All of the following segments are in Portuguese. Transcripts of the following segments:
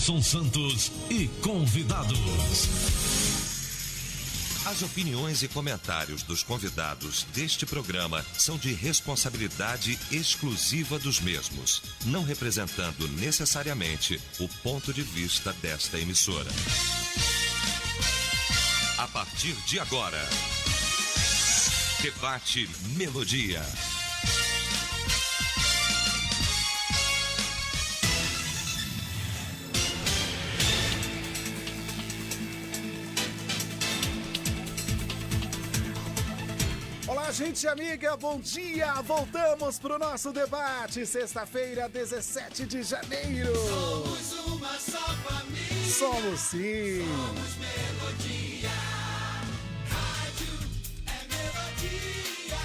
Nilson Santos e convidados. As opiniões e comentários dos convidados deste programa são de responsabilidade exclusiva dos mesmos, não representando necessariamente o ponto de vista desta emissora. A partir de agora, Debate Melodia. Olá, gente amiga, bom dia! Voltamos para o nosso debate, sexta-feira, 17 de janeiro. Somos uma só família. Somos sim. Somos melodia. Rádio é melodia.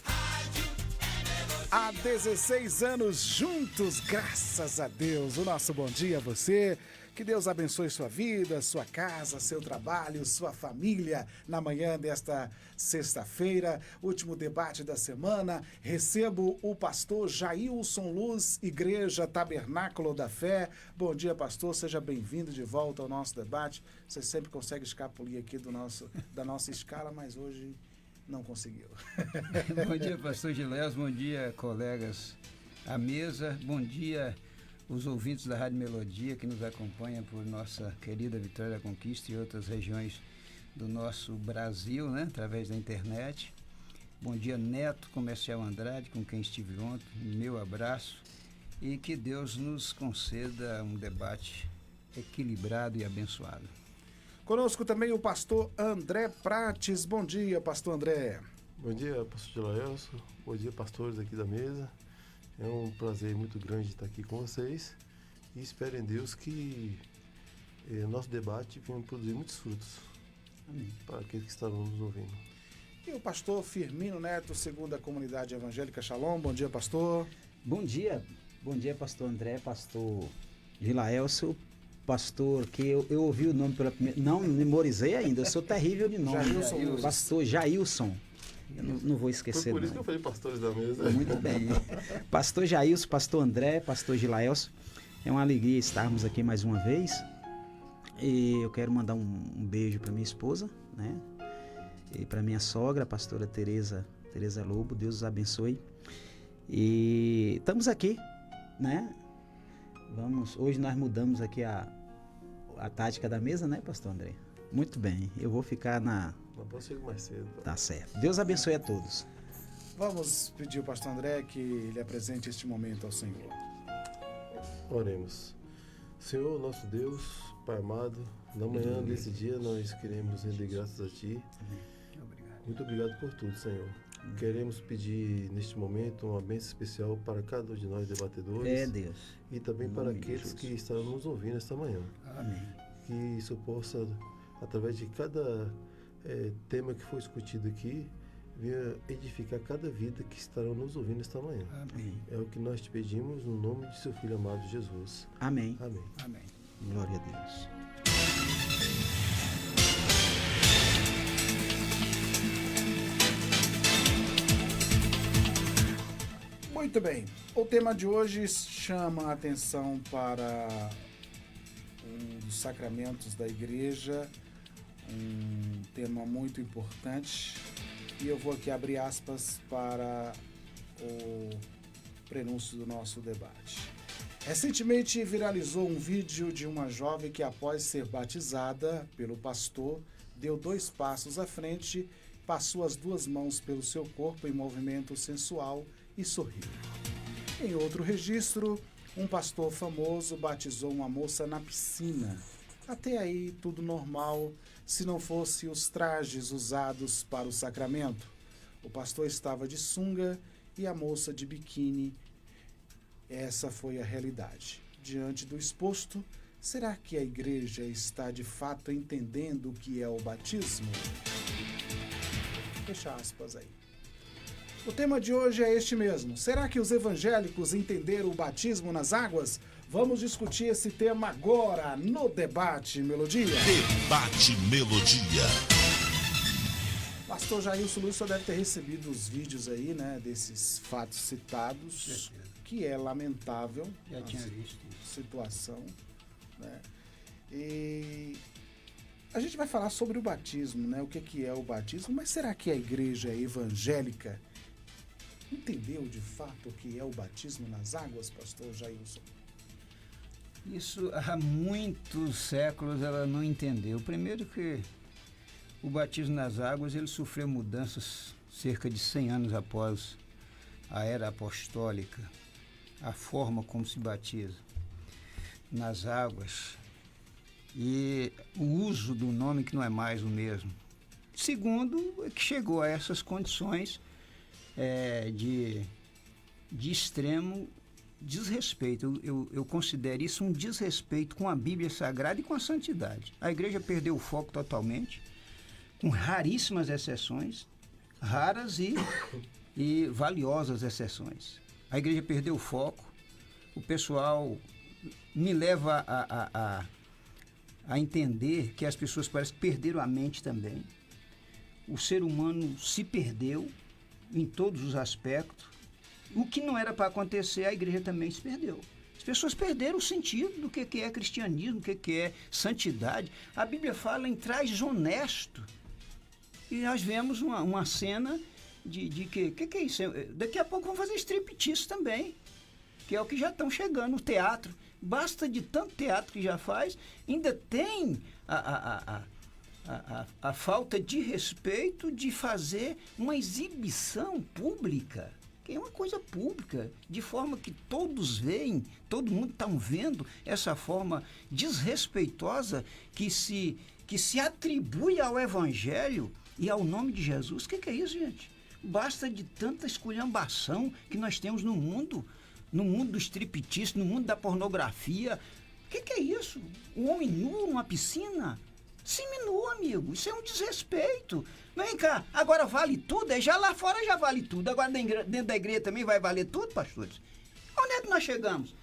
Rádio é melodia. Há 16 anos juntos, graças a Deus. O nosso bom dia a você. Que Deus abençoe sua vida, sua casa, seu trabalho, sua família. Na manhã desta sexta-feira, último debate da semana, recebo o pastor Jailson Luz, Igreja Tabernáculo da Fé. Bom dia, pastor, seja bem-vindo de volta ao nosso debate. Você sempre consegue escapulir aqui da nossa escala, mas hoje não conseguiu. Bom dia, pastor Gilés, bom dia, colegas à mesa, bom dia os ouvintes da Rádio Melodia que nos acompanham por nossa querida Vitória da Conquista e outras regiões do nosso Brasil, né, através da internet. Bom dia, Neto Comercial Andrade, com quem estive ontem, meu abraço, e que Deus nos conceda um debate equilibrado e abençoado. Conosco também o pastor André Prates. Bom dia, pastor André. Bom dia, pastor Gilaelson. Bom dia, pastores aqui da mesa. É um prazer muito grande estar aqui com vocês e espero em Deus que nosso debate venha produzir muitos frutos. Amém. Para aqueles que estarão nos ouvindo. E o pastor Firmino Neto, segundo a Comunidade Evangélica Shalom. Bom dia, pastor. Bom dia, pastor André, pastor Gilaelson, pastor que eu ouvi o nome pela primeira... Não memorizei ainda, eu sou terrível de nome. Jailson. Pastor Jailson. Eu não vou esquecer. Foi por não. isso que eu falei pastores da mesa. Muito bem. Pastor Jailson, pastor André, pastor Gilaelson, é uma alegria estarmos aqui mais uma vez. E eu quero mandar um beijo para minha esposa, né? E para minha sogra, a pastora Tereza Lobo, Deus os abençoe. E estamos aqui, né? Hoje nós mudamos aqui a tática da mesa, né, pastor André? Muito bem, eu vou ficar na... Mas posso chegar mais cedo. Tá certo. Deus abençoe a todos. Vamos pedir ao pastor André que ele apresente este momento ao Senhor. Oremos. Senhor, nosso Deus, Pai amado, na manhã desse dia nós queremos render graças a Ti. Obrigado. Muito obrigado por tudo, Senhor. Queremos pedir neste momento uma bênção especial para cada um de nós debatedores. É, Deus. E também para aqueles que estarão nos ouvindo esta manhã. Amém. Que isso possa, através de cada tema que foi discutido aqui, venha edificar cada vida que estarão nos ouvindo esta manhã. Amém. É o que nós te pedimos no nome de seu Filho amado Jesus. Amém. Amém. Amém. Glória a Deus. Muito bem. O tema de hoje chama a atenção para um dos sacramentos da igreja, um tema muito importante, e eu vou aqui abrir aspas para o prenúncio do nosso debate. Recentemente viralizou um vídeo de uma jovem que, após ser batizada pelo pastor, deu 2 passos à frente, passou as 2 mãos pelo seu corpo em movimento sensual e sorriu. Em outro registro, um pastor famoso batizou uma moça na piscina. Até aí, tudo normal, se não fosse os trajes usados para o sacramento. O pastor estava de sunga e a moça de biquíni. Essa foi a realidade. Diante do exposto, será que a igreja está de fato entendendo o que é o batismo? Fecha aspas aí. O tema de hoje é este mesmo. Será que os evangélicos entenderam o batismo nas águas? Vamos discutir esse tema agora no Debate Melodia. Debate Melodia. Pastor Jailson Luz só deve ter recebido os vídeos aí, né, desses fatos citados, que é lamentável Já tinha visto. situação. né? E a gente vai falar sobre o batismo, né? O que é o batismo, mas será que a igreja evangélica entendeu de fato o que é o batismo nas águas, pastor Jailson? Isso há muitos séculos ela não entendeu. Primeiro que o batismo nas águas ele sofreu mudanças cerca de 100 anos após a era apostólica. A forma como se batiza nas águas e o uso do nome que não é mais o mesmo. Segundo, é que chegou a essas condições de extremo desrespeito. Eu considero isso um desrespeito com a Bíblia Sagrada e com a santidade. A igreja perdeu o foco totalmente, com raríssimas exceções, raras e valiosas exceções. A igreja perdeu o foco, o pessoal me leva a entender que as pessoas parecem que perderam a mente também. O ser humano se perdeu em todos os aspectos. O que não era para acontecer, a igreja também se perdeu. As pessoas perderam o sentido do que é cristianismo, do que é santidade. A Bíblia fala em trajes honesto. E nós vemos uma cena de que é isso? Daqui a pouco vão fazer striptease também, que é o que já estão chegando no teatro. Basta de tanto teatro que já faz, ainda tem a falta de respeito de fazer uma exibição pública, que é uma coisa pública, de forma que todos veem, todo mundo está vendo essa forma desrespeitosa que se atribui ao Evangelho e ao nome de Jesus. O que é isso, gente? Basta de tanta esculhambação que nós temos no mundo do striptease, no mundo da pornografia. O que é isso? Um homem nu numa piscina? Seminu, amigo, isso é um desrespeito. Vem cá, agora vale tudo? Já lá fora já vale tudo. Agora dentro da igreja também vai valer tudo, pastores? Onde é que nós chegamos?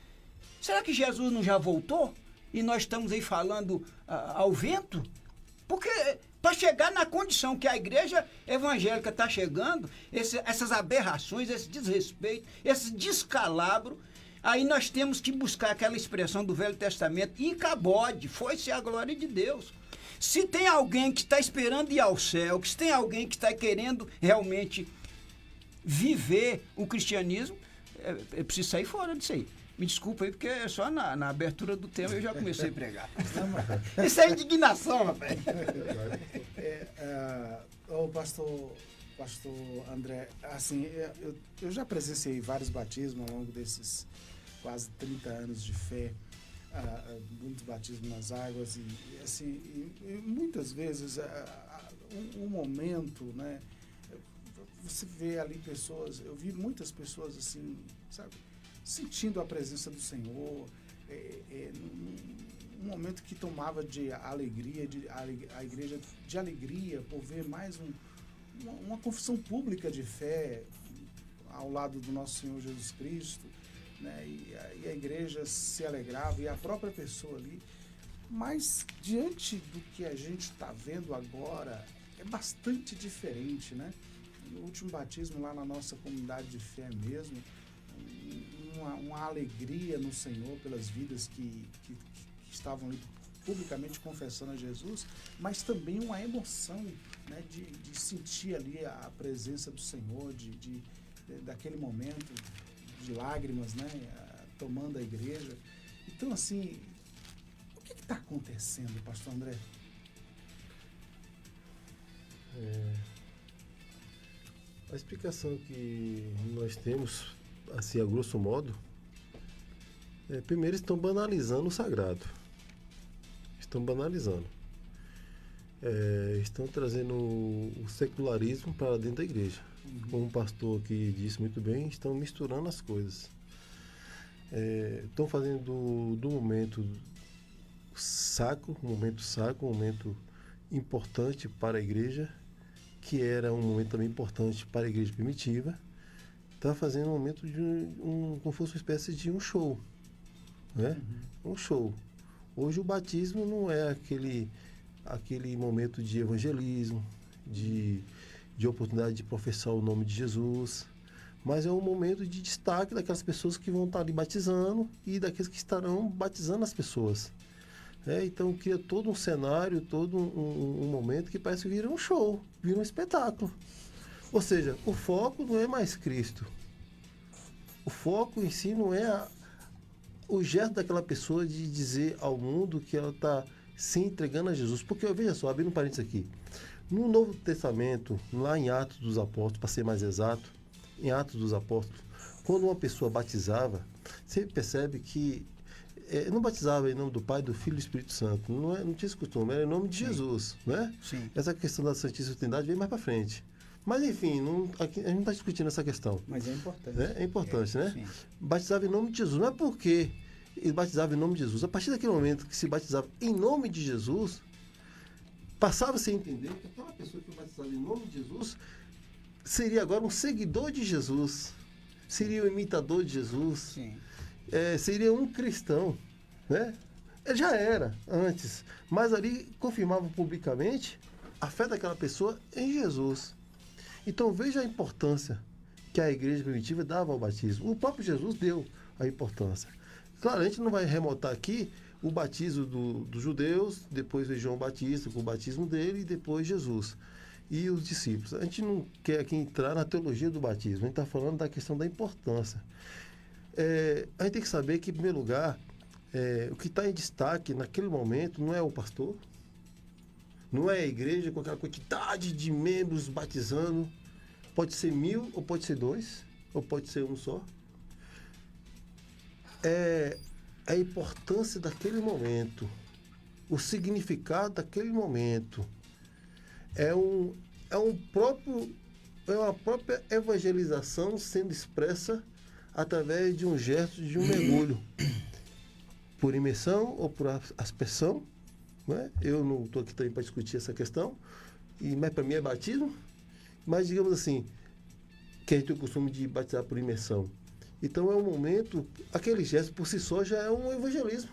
Será que Jesus não já voltou? E nós estamos aí falando ao vento? Porque para chegar na condição que a igreja evangélica está chegando, essas aberrações, esse desrespeito, esse descalabro, aí nós temos que buscar aquela expressão do Velho Testamento, e cabode, foi-se a glória de Deus. Se tem alguém que está esperando ir ao céu, se tem alguém que está querendo realmente viver o cristianismo, é preciso sair fora disso aí. Me desculpa aí, porque é só na abertura do tema eu já comecei a pregar. Isso é indignação, rapaz. O pastor André, assim, eu já presenciei vários batismos ao longo desses quase 30 anos de fé, muitos batismos nas águas, e assim, e muitas vezes um momento, né, você vê ali pessoas, eu vi muitas pessoas assim, sabe, sentindo a presença do Senhor, um momento que tomava de alegria, a igreja de alegria por ver mais uma confissão pública de fé ao lado do nosso Senhor Jesus Cristo, né? E a igreja se alegrava, e a própria pessoa ali. Mas diante do que a gente está vendo agora, é bastante diferente, né? No último batismo lá na nossa comunidade de fé mesmo, uma alegria no Senhor pelas vidas que estavam ali publicamente confessando a Jesus, mas também uma emoção, né, de sentir ali a presença do Senhor, daquele momento de lágrimas, né, tomando a igreja. Então, assim, o que está acontecendo, pastor André? A explicação que nós temos, assim, a grosso modo, primeiro estão banalizando o sagrado. Estão banalizando. Estão trazendo o secularismo para dentro da igreja. Como o pastor aqui disse muito bem, estão misturando as coisas. Estão fazendo do momento sacro, um momento importante para a igreja, que era um momento também importante para a igreja primitiva, está fazendo um momento de como fosse uma espécie de um show, né? Um show. Hoje o batismo não é aquele momento de evangelismo, de oportunidade de professar o nome de Jesus, mas é um momento de destaque daquelas pessoas que vão estar ali batizando e daqueles que estarão batizando as pessoas. Então cria todo um cenário, todo um momento que parece que vira um show, vira um espetáculo. Ou seja, o foco não é mais Cristo. O foco em si não é o gesto daquela pessoa de dizer ao mundo que ela está se entregando a Jesus. Porque, veja só, abrindo um parênteses aqui, no Novo Testamento, lá em Atos dos Apóstolos, para ser mais exato, em Atos dos Apóstolos, quando uma pessoa batizava, você percebe que não batizava em nome do Pai, do Filho e do Espírito Santo. Não tinha esse costume, era em nome de Jesus. Né? Sim. Essa questão da Santíssima Trindade vem mais para frente. Mas, enfim, aqui, a gente não está discutindo essa questão. Mas é importante. Né? É importante, né? Sim. Batizava em nome de Jesus. Não é porque ele batizava em nome de Jesus. A partir daquele momento que se batizava em nome de Jesus, passava-se a entender que aquela pessoa que batizava em nome de Jesus seria agora um seguidor de Jesus, seria um imitador de Jesus, Sim. Seria um cristão. Né? Já era antes, mas ali confirmava publicamente a fé daquela pessoa em Jesus. Então veja a importância que a igreja primitiva dava ao batismo. O próprio Jesus deu a importância. Claro, a gente não vai remontar aqui o batismo dos judeus, depois veio João Batista com o batismo dele e depois Jesus e os discípulos. A gente não quer aqui entrar na teologia do batismo, a gente está falando da questão da importância. A gente tem que saber que, em primeiro lugar, o que está em destaque naquele momento não é o pastor, não é a igreja com aquela quantidade de membros batizando. Pode ser 1000, ou pode ser 2, ou pode ser um só. É a importância daquele momento, o significado daquele momento. É uma própria evangelização sendo expressa através de um gesto de um mergulho, por imersão ou por aspersão. Né? Eu não estou aqui também para discutir essa questão, mas para mim é batismo. Mas digamos assim, que a gente tem o costume de batizar por imersão. Então é um momento, aquele gesto por si só já é um evangelismo.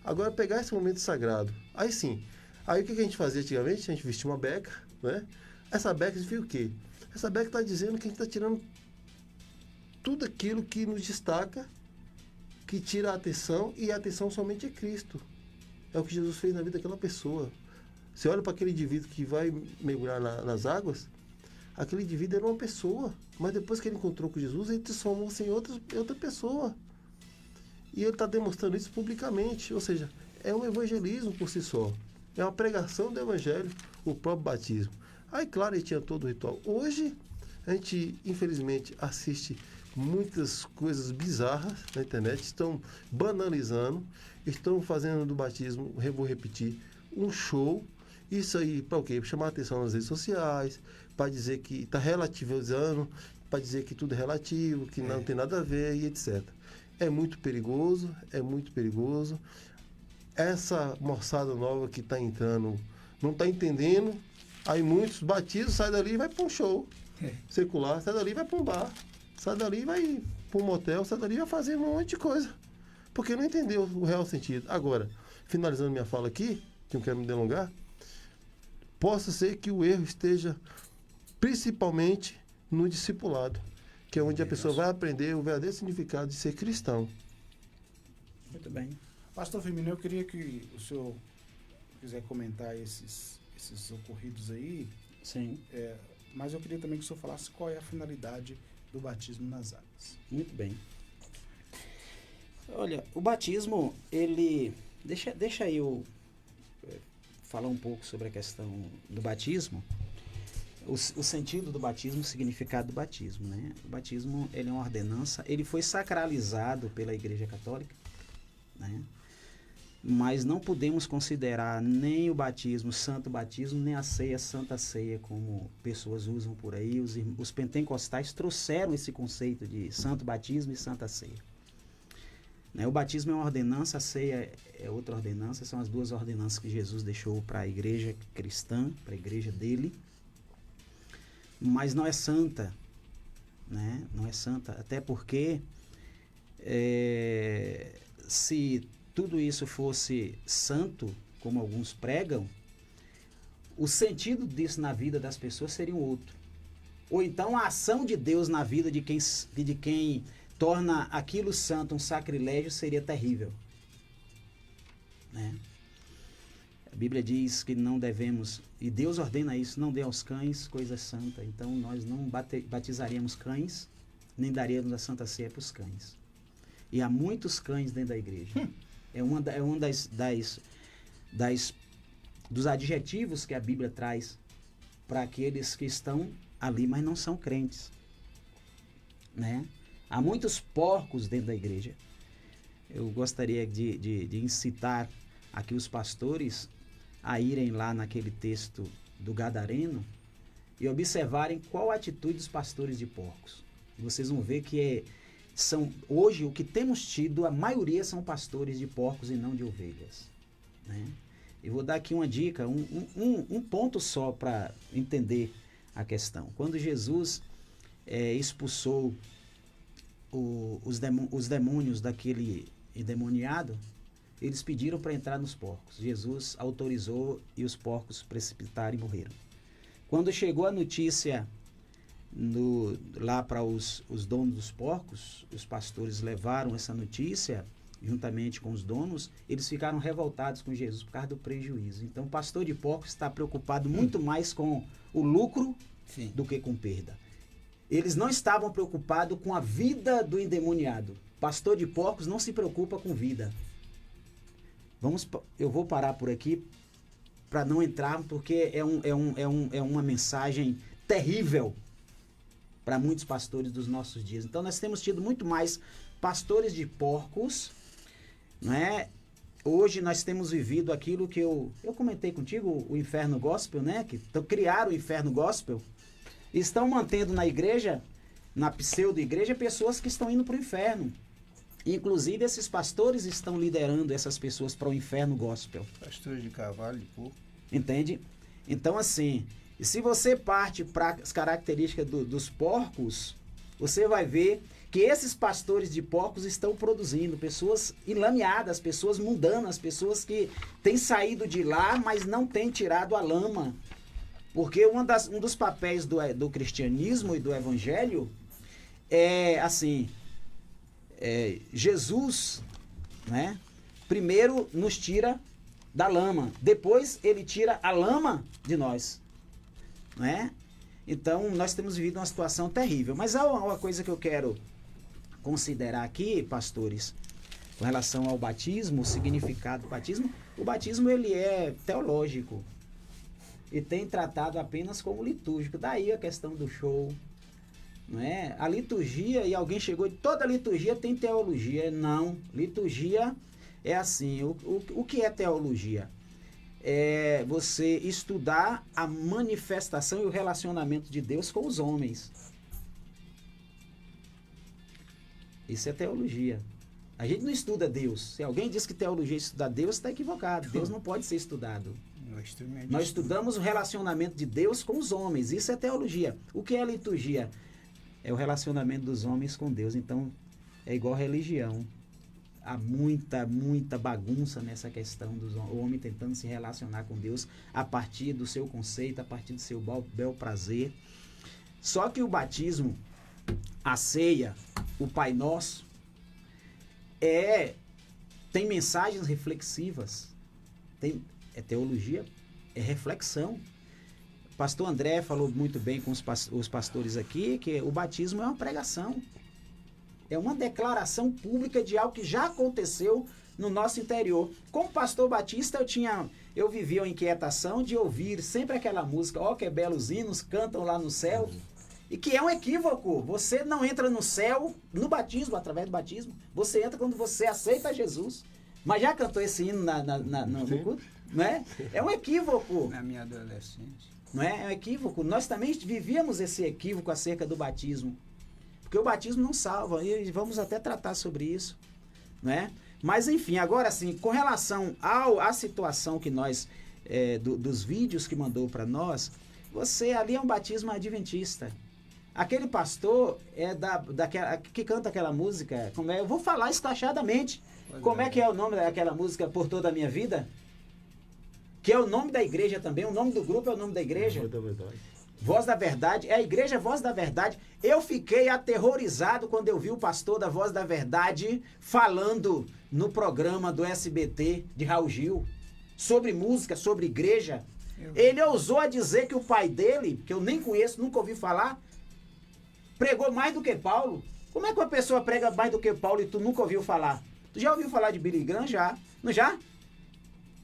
Agora pegar esse momento sagrado, aí sim, aí o que a gente fazia antigamente? A gente vestia uma beca, né? Essa beca significa o quê? Essa beca está dizendo que a gente está tirando tudo aquilo que nos destaca, que tira a atenção, e a atenção somente é Cristo. É o que Jesus fez na vida daquela pessoa. Você olha para aquele indivíduo que vai mergulhar nas águas, aquele indivíduo era uma pessoa, mas depois que ele encontrou com Jesus, ele transformou-se em outra pessoa. E ele está demonstrando isso publicamente, ou seja, é um evangelismo por si só. É uma pregação do evangelho, o próprio batismo. Aí, claro, ele tinha todo o ritual. Hoje, a gente, infelizmente, assiste muitas coisas bizarras na internet, estão banalizando, estão fazendo do batismo, vou repetir, um show. Isso aí, para o quê? Para chamar a atenção nas redes sociais, para dizer que está relativizando, para dizer que tudo é relativo, que não tem nada a ver e etc. É muito perigoso, é muito perigoso. Essa moçada nova que está entrando não está entendendo, aí muitos batizam, sai dali e vai para um show secular, sai dali e vai para um bar, sai dali e vai para um motel, sai dali e vai fazer um monte de coisa, porque não entendeu o real sentido. Agora, finalizando minha fala aqui, que não quero me delongar, possa ser que o erro esteja principalmente no discipulado, que é onde a pessoa vai aprender o verdadeiro significado de ser cristão. Muito bem. Pastor Firmino, eu queria que o senhor quiser comentar esses ocorridos aí, Sim. mas eu queria também que o senhor falasse qual é a finalidade do batismo nas águas. Muito bem. Olha, o batismo, ele... Deixa eu falar um pouco sobre a questão do batismo. O sentido do batismo, o significado do batismo, né? O batismo, ele é uma ordenança, ele foi sacralizado pela Igreja Católica, né? Mas não podemos considerar nem o batismo, santo batismo, nem a ceia, santa ceia, como pessoas usam por aí. Os pentecostais trouxeram esse conceito de santo batismo e santa ceia. Né? O batismo é uma ordenança, a ceia é outra ordenança, são as duas ordenanças que Jesus deixou para a igreja cristã, para a igreja dele. Mas não é santa, né? Não é santa, até porque se tudo isso fosse santo, como alguns pregam, o sentido disso na vida das pessoas seria um outro. Ou então a ação de Deus na vida de quem torna aquilo santo um sacrilégio seria terrível. né? A Bíblia diz que não devemos, e Deus ordena isso, não dê aos cães coisa santa. Então nós não batizaríamos cães, nem daríamos a Santa Ceia para os cães. E há muitos cães dentro da igreja. É um dos adjetivos que a Bíblia traz para aqueles que estão ali, mas não são crentes, né? Há muitos porcos dentro da igreja. Eu gostaria de incitar aqui os pastores a irem lá naquele texto do Gadareno e observarem qual a atitude dos pastores de porcos. Vocês vão ver que hoje o que temos tido, a maioria são pastores de porcos e não de ovelhas, né? Eu vou dar aqui uma dica, um ponto só para entender a questão. Quando Jesus expulsou os demônios daquele endemoniado, eles pediram para entrar nos porcos. Jesus autorizou e os porcos precipitaram e morreram. Quando chegou a notícia lá para os donos dos porcos, os pastores levaram essa notícia juntamente com os donos, eles ficaram revoltados com Jesus por causa do prejuízo. Então o pastor de porcos está preocupado muito mais com o lucro Sim. do que com perda. Eles não estavam preocupados com a vida do endemoniado. Pastor de porcos não se preocupa com vida. Eu vou parar por aqui para não entrar, porque é uma mensagem terrível para muitos pastores dos nossos dias. Então nós temos tido muito mais pastores de porcos, não é? Hoje nós temos vivido aquilo que eu comentei contigo, o inferno gospel, né? Que criaram o inferno gospel. Estão mantendo na igreja, na pseudo-igreja, pessoas que estão indo para o inferno. Inclusive, esses pastores estão liderando essas pessoas para o inferno gospel. Pastores de cavalo, de porco. Entende? Então, assim, se você parte para as características dos porcos, você vai ver que esses pastores de porcos estão produzindo pessoas enlameadas, pessoas mundanas, pessoas que têm saído de lá, mas não têm tirado a lama. Porque um dos papéis do cristianismo e do evangelho é, assim, Jesus, né, primeiro nos tira da lama, depois ele tira a lama de nós, né? Então, nós temos vivido uma situação terrível. Mas há uma coisa que eu quero considerar aqui, pastores, com relação ao batismo, o significado do batismo. O batismo, ele é teológico e tem tratado apenas como litúrgico. Daí a questão do show, não é? A liturgia, e alguém chegou de toda liturgia tem teologia. Não, liturgia é assim. O que é teologia? É você estudar a manifestação e o relacionamento de Deus com os homens. Isso é teologia. A gente não estuda Deus. Se alguém diz que teologia é estudar Deus, está equivocado. Deus não pode ser estudado. Nós estudamos o relacionamento de Deus com os homens. Isso é teologia. O que é liturgia? É o relacionamento dos homens com Deus. Então, é igual religião. Há muita bagunça nessa questão do homem tentando se relacionar com Deus a partir do seu conceito, a partir do seu bel prazer. Só que o batismo, a ceia, o Pai Nosso, tem mensagens reflexivas, é teologia, é reflexão. O pastor André falou muito bem com os pastores aqui, que o batismo é uma pregação. É uma declaração pública de algo que já aconteceu no nosso interior. Como pastor batista, eu vivia a inquietação de ouvir sempre aquela música, ó que belos hinos cantam lá no céu, e que é um equívoco. Você não entra no céu no batismo, através do batismo. Você entra quando você aceita Jesus. Mas já cantou esse hino no culto? Não é? É um equívoco. Na minha adolescência. Não é? É um equívoco. Nós também vivíamos esse equívoco acerca do batismo. Porque o batismo não salva, e vamos até tratar sobre isso, né? Mas enfim, agora sim, com relação à situação que nós, dos vídeos que mandou para nós, ali é um batismo adventista. Aquele pastor que canta aquela música, eu vou falar escrachadamente, como é que é o nome daquela música, Por Toda a Minha Vida? Que é o nome da igreja também, o nome do grupo é o nome da igreja. Voz da Verdade, é a igreja Voz da Verdade. Eu fiquei aterrorizado quando eu vi o pastor da Voz da Verdade falando no programa do SBT de Raul Gil sobre música, sobre igreja. Ele ousou a dizer que o pai dele, que eu nem conheço, nunca ouvi falar, pregou mais do que Paulo. Como é que uma pessoa prega mais do que Paulo e tu nunca ouviu falar? Tu já ouviu falar de Billy Graham? Já. Não já?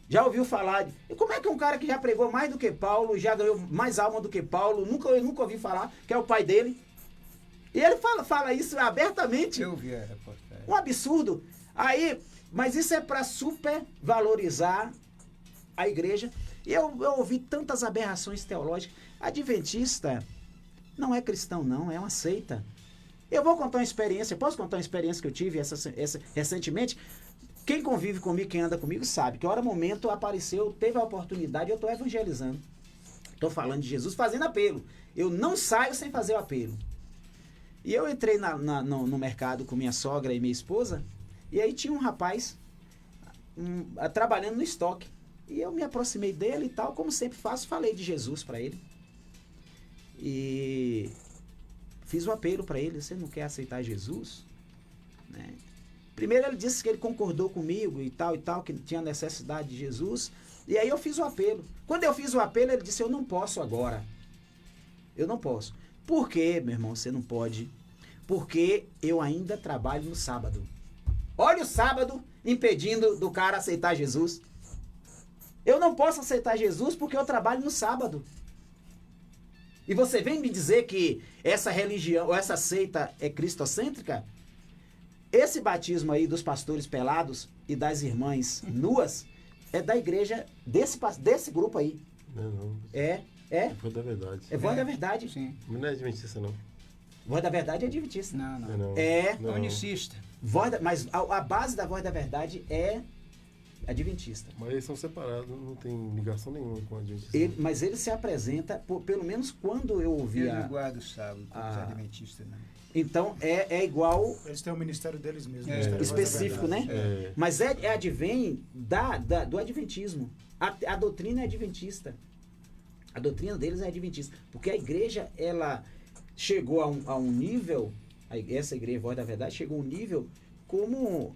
Já ouviu falar de... Como é que um cara que já pregou mais do que Paulo, já ganhou mais alma do que Paulo, nunca ouvi falar, que é o pai dele? E ele fala isso abertamente. Eu vi a reportagem. Um absurdo. Aí, mas isso é para supervalorizar a igreja. E eu ouvi tantas aberrações teológicas. Adventista não é cristão, não, é uma seita. Eu vou contar uma experiência, posso contar uma experiência que eu tive recentemente? Quem convive comigo, quem anda comigo, sabe que hora momento apareceu, teve a oportunidade, eu estou evangelizando. Estou falando de Jesus, fazendo apelo. Eu não saio sem fazer o apelo. E eu entrei no mercado com minha sogra e minha esposa, e aí tinha um rapaz trabalhando no estoque. E eu me aproximei dele e tal, como sempre faço, falei de Jesus para ele. E fiz um apelo para ele: você não quer aceitar Jesus? Né? Primeiro ele disse que ele concordou comigo e tal, que tinha necessidade de Jesus. E aí eu fiz o apelo. Quando eu fiz o apelo, ele disse: eu não posso agora. Eu não posso. Por quê, meu irmão, você não pode? Porque eu ainda trabalho no sábado. Olha o sábado impedindo do cara aceitar Jesus. Eu não posso aceitar Jesus porque eu trabalho no sábado. E você vem me dizer que essa religião, ou essa seita é cristocêntrica? Esse batismo aí dos pastores pelados e das irmãs nuas é da igreja desse grupo aí. Não. É. É Voz da Verdade. É Voz da Verdade. Sim. Mas não é adventista, não. Voz da Verdade é adventista. Não. É Não. Unicista. Mas a base da Voz da Verdade é adventista. Mas eles são separados, não tem ligação nenhuma com a adventista. Mas ele se apresenta, pelo menos quando eu ouvi Eu não guardo o sábado, os adventistas, não. Então é igual. Eles têm o ministério deles mesmos. É. Ministério Voz da Específico, né? Verdade. Mas advém do adventismo. A doutrina é adventista. A doutrina deles é adventista. Porque a igreja, ela chegou a um nível, essa igreja Voz da Verdade chegou a um nível como,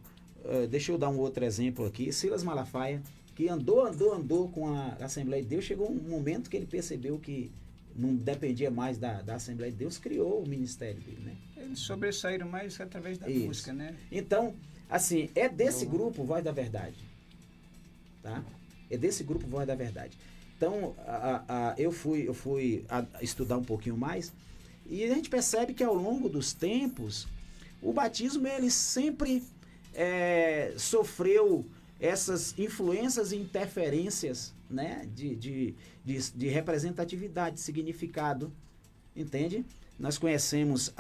deixa eu dar um outro exemplo aqui, Silas Malafaia, que andou com a Assembleia de Deus, chegou um momento que ele percebeu que não dependia mais da Assembleia de Deus, criou o ministério dele, né? Eles sobressaíram mais através da Isso. música, né? Então, assim, é desse grupo Voz da Verdade. Tá? É desse grupo Voz da Verdade. Então, eu fui estudar um pouquinho mais e a gente percebe que ao longo dos tempos, o batismo ele sempre sofreu essas influências e interferências, né, de representatividade, de significado, entende? Nós conhecemos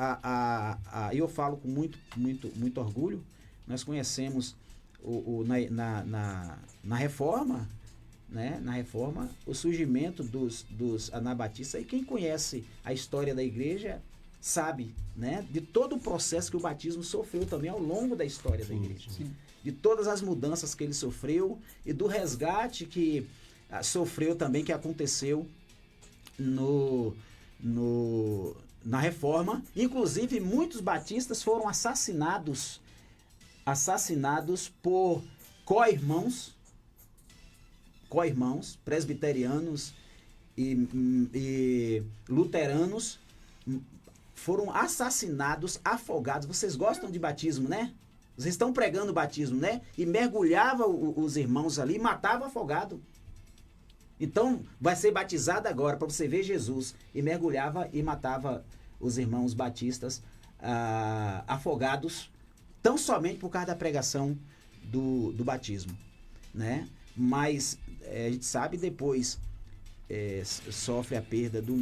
eu falo com muito orgulho, nós conhecemos na Reforma, né, na Reforma, o surgimento dos anabatistas. E quem conhece a história da igreja sabe, né, de todo o processo que o batismo sofreu também ao longo da história da igreja. Sim. De todas as mudanças que ele sofreu e do resgate que sofreu também, que aconteceu na Reforma. Inclusive, muitos batistas foram assassinados por co-irmãos presbiterianos e luteranos, foram assassinados, afogados. Vocês gostam de batismo, né? Vocês estão pregando o batismo, né? E mergulhava os irmãos ali e matava afogado. Então, vai ser batizado agora, para você ver Jesus. E mergulhava e matava os irmãos batistas afogados, tão somente por causa da pregação do batismo, né? Mas a gente sabe, depois sofre a perda do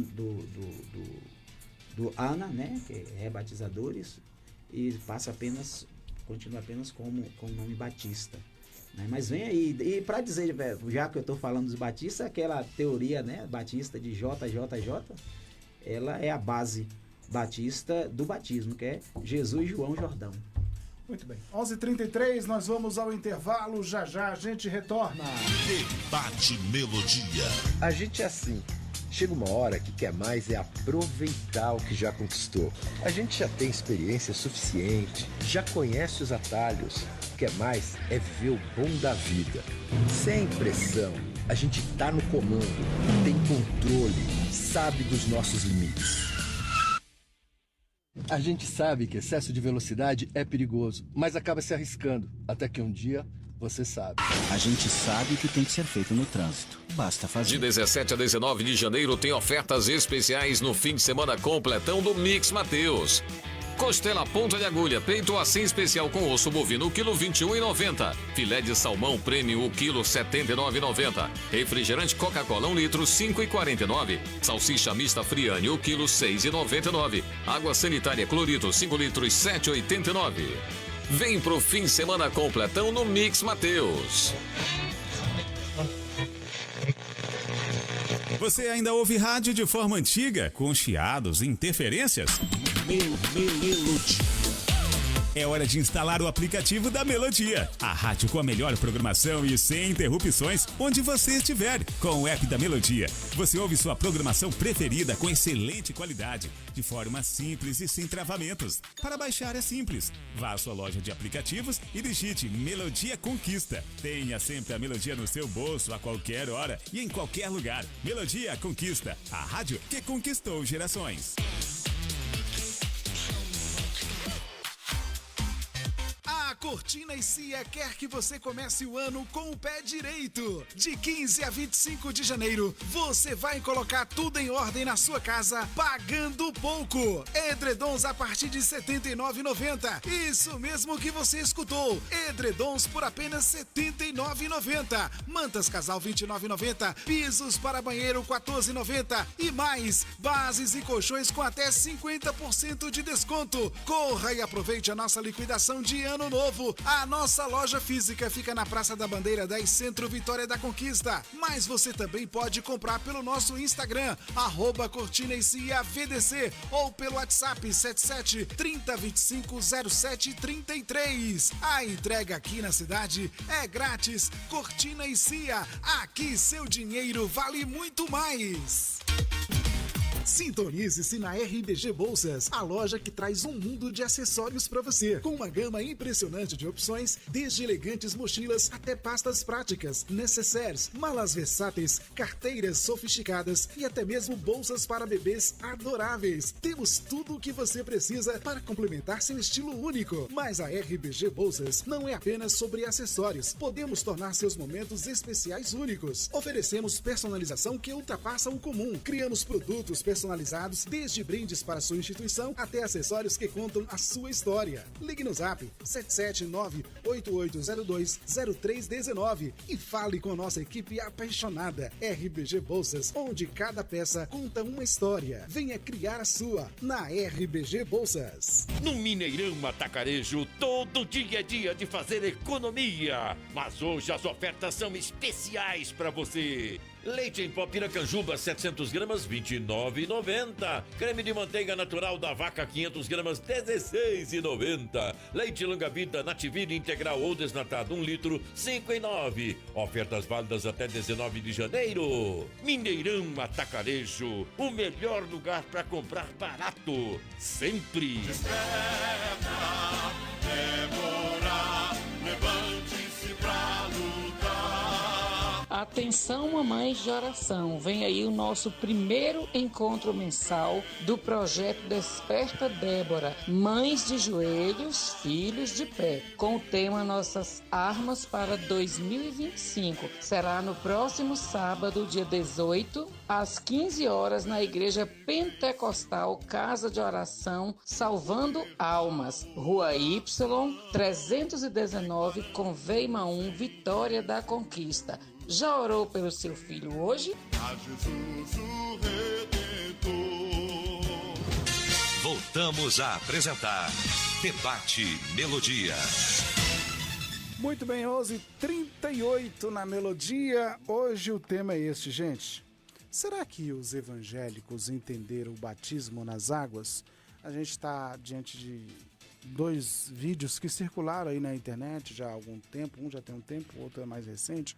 ANA, né? Que é rebatizadores, e continua apenas com o nome Batista. Né? Mas vem aí, e para dizer, já que eu estou falando dos batistas, aquela teoria, né, batista de JJJ, ela é a base batista do batismo, que é Jesus, João, Jordão. Muito bem. 11h33, nós vamos ao intervalo. Já a gente retorna. Debate Melodia. A gente é assim. Chega uma hora que quer mais é aproveitar o que já conquistou. A gente já tem experiência suficiente, já conhece os atalhos. Quer mais é ver o bom da vida. Sem pressão, a gente tá no comando, tem controle, sabe dos nossos limites. A gente sabe que excesso de velocidade é perigoso, mas acaba se arriscando, até que um dia você sabe. A gente sabe o que tem que ser feito no trânsito. Basta fazer. De 17 a 19 de janeiro tem ofertas especiais no fim de semana completão do Mix Mateus. Costela ponta de agulha, peito assim especial com osso bovino, o quilo 21,90. Filé de salmão premium, o quilo 79,90. Refrigerante Coca-Cola 1 litro, 5,49. Salsicha mista Friane, o quilo 6,99. Água sanitária Clorito, 5 litros, 7,89. Vem pro fim de semana completão no Mix Mateus. Você ainda ouve rádio de forma antiga, com chiados e interferências? Melodia. É hora de instalar o aplicativo da Melodia. A rádio com a melhor programação e sem interrupções, onde você estiver. Com o app da Melodia, você ouve sua programação preferida com excelente qualidade, de forma simples e sem travamentos. Para baixar é simples. Vá à sua loja de aplicativos e digite Melodia Conquista. Tenha sempre a Melodia no seu bolso, a qualquer hora e em qualquer lugar. Melodia Conquista, a rádio que conquistou gerações. A Cortina e Cia quer que você comece o ano com o pé direito. De 15 a 25 de janeiro, você vai colocar tudo em ordem na sua casa, pagando pouco. Edredons a partir de R$ 79,90. Isso mesmo que você escutou. Edredons por apenas R$ 79,90. Mantas casal R$ 29,90. Pisos para banheiro R$ 14,90. E mais, bases e colchões com até 50% de desconto. Corra e aproveite a nossa liquidação de ano novo. A nossa loja física fica na Praça da Bandeira 10, Centro Vitória da Conquista. Mas você também pode comprar pelo nosso Instagram, @Cortina e Cia VDC, ou pelo WhatsApp 77 30 25 07 33. A entrega aqui na cidade é grátis. Cortina e Cia, aqui seu dinheiro vale muito mais. Sintonize-se na RBG Bolsas, a loja que traz um mundo de acessórios para você, com uma gama impressionante de opções, desde elegantes mochilas até pastas práticas, necessaires, malas versáteis, carteiras sofisticadas e até mesmo bolsas para bebês adoráveis. Temos tudo o que você precisa para complementar seu estilo único. Mas a RBG Bolsas não é apenas sobre acessórios. Podemos tornar seus momentos especiais únicos. Oferecemos personalização que ultrapassa o comum. Criamos produtos personalizados, desde brindes para sua instituição até acessórios que contam a sua história. Ligue no Zap 779-8802-0319 e fale com nossa equipe apaixonada. RBG Bolsas, onde cada peça conta uma história. Venha criar a sua na RBG Bolsas. No Mineirão Atacarejo, todo dia é dia de fazer economia. Mas hoje as ofertas são especiais para você. Leite em pó Piracanjuba, 700 gramas, R$ 29,90. Creme de manteiga natural da vaca, 500 gramas, R$ 16,90. Leite Longa-Vida Nativire integral ou desnatado, 1 litro, R$ 5,9. Ofertas válidas até 19 de janeiro. Mineirão Atacarejo, o melhor lugar para comprar barato. Sempre. Desperta, Débora, levante-se pra lutar. Atenção, mamães de oração, vem aí o nosso primeiro encontro mensal do projeto Desperta Débora, Mães de Joelhos, Filhos de Pé, com o tema Nossas Armas para 2025. Será no próximo sábado, dia 18, às 15 horas, na Igreja Pentecostal Casa de Oração Salvando Almas, Rua Y, 319, Conveima 1, Vitória da Conquista. Já orou pelo seu filho hoje? A Jesus o Redentor. Voltamos a apresentar Debate Melodia. Muito bem, 11h38 na Melodia. Hoje o tema é este, gente. Será que os evangélicos entenderam o batismo nas águas? A gente está diante de 2 vídeos que circularam aí na internet já há algum tempo. Um já tem um tempo, o outro é mais recente.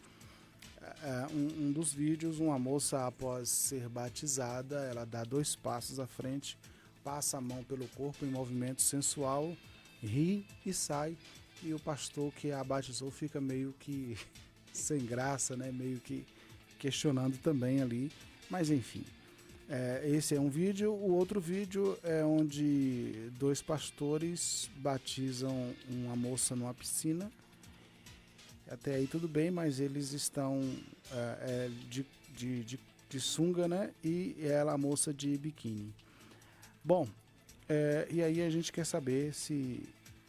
um dos vídeos, uma moça, após ser batizada, ela dá 2 passos à frente, passa a mão pelo corpo em movimento sensual, ri e sai, e o pastor que a batizou fica meio que sem graça, né? Meio que questionando também ali, mas enfim. Esse é um vídeo. O outro vídeo é onde 2 pastores batizam uma moça numa piscina. Até aí tudo bem, mas eles estão de sunga, né? E ela, a moça, de biquíni. Bom, e aí a gente quer saber se